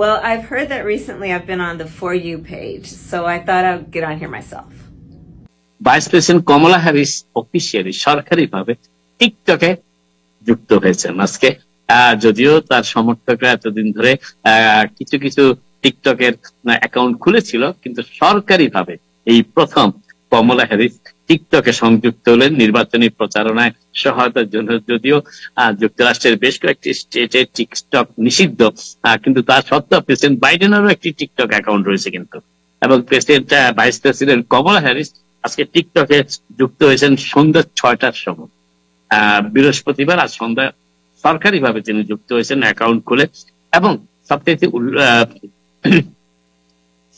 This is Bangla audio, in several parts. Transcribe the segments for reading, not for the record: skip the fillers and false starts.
Well, I've heard that recently I've been on the For You page, so I thought I'd get on here myself. Vice president Kamala Harris officially সরকারিভাবে টিকটকে যুক্ত হয়েছেন আজকে। যদিও তার সমর্থকরা এতদিন ধরে কিছু কিছু টিকটকের অ্যাকাউন্ট খুলেছিল, কিন্তু সরকারিভাবে এই প্রথম কমলা হ্যারিস টিকটকে সংযুক্ত হলেন নির্বাচনী প্রচারণায় সহায়তার জন্য। যদিও যুক্তরাষ্ট্রের বেশ কয়েকটি স্টেটে টিকটক নিষিদ্ধ, কিন্তু তা সত্ত্বেও প্রেসিডেন্ট বাইডেনেরও একটি টিকটক অ্যাকাউন্ট রয়েছে কিন্তু। এবং ভাইস প্রেসিডেন্ট কমলা হ্যারিস আজকে টিকটকে যুক্ত হয়েছেন সন্ধ্যা 6টার সময়, বৃহস্পতিবার। আজ সন্ধ্যা সরকারিভাবে তিনি যুক্ত হয়েছেন অ্যাকাউন্ট খুলে। এবং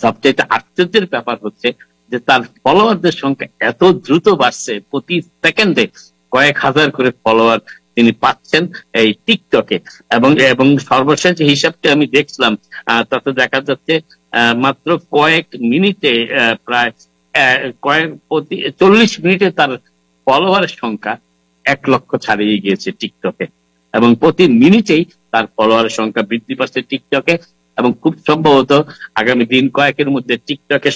সবচেয়ে আশ্চর্যের ব্যাপার হচ্ছে যে তার ফলোয়ারদের সংখ্যা এত দ্রুত বাড়ছে, প্রতি সেকেন্ডে কয়েক হাজার করে ফলোয়ার তিনি পাচ্ছেন এই টিকটকে। এবং সর্বশেষ হিসাবটি আমি দেখছিলাম, তাতে দেখা যাচ্ছে মাত্র কয়েক মিনিটে প্রায় 40 মিনিটে তার ফলোয়ারের সংখ্যা 1 লক্ষ ছাড়িয়ে গিয়েছে টিকটকে। এবং প্রতি মিনিটেই তার ফলোয়ারের সংখ্যা বৃদ্ধি পাচ্ছে টিকটকে। এবং খুব সম্ভবত আগামী দিন কয়েকের মধ্যে টিকটকে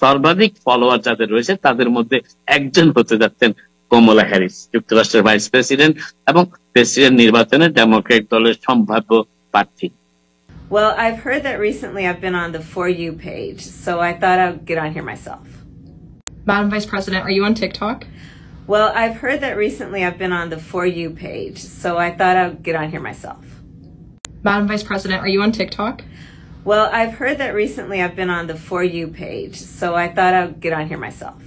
সর্বাধিক ফলোয়ার যাদের রয়েছে তাদের মধ্যে একজন হতে যাচ্ছেন কমলা হ্যারিস, যুক্তরাষ্ট্রের ভাইস প্রেসিডেন্ট এবং প্রেসিডেন্ট নির্বাচনে ডেমোক্রেট দলের সম্ভাব্য প্রার্থী। Well, I've heard that recently I've been on the For You page, so I thought I'd get on here myself. Madam Vice President, are you on TikTok? Well, I've heard that recently I've been on the For You page, so I thought I'd get on here myself. Madam Vice President, are you on TikTok? Well, I've heard that recently I've been on the For You page, so I thought I'd get on here myself.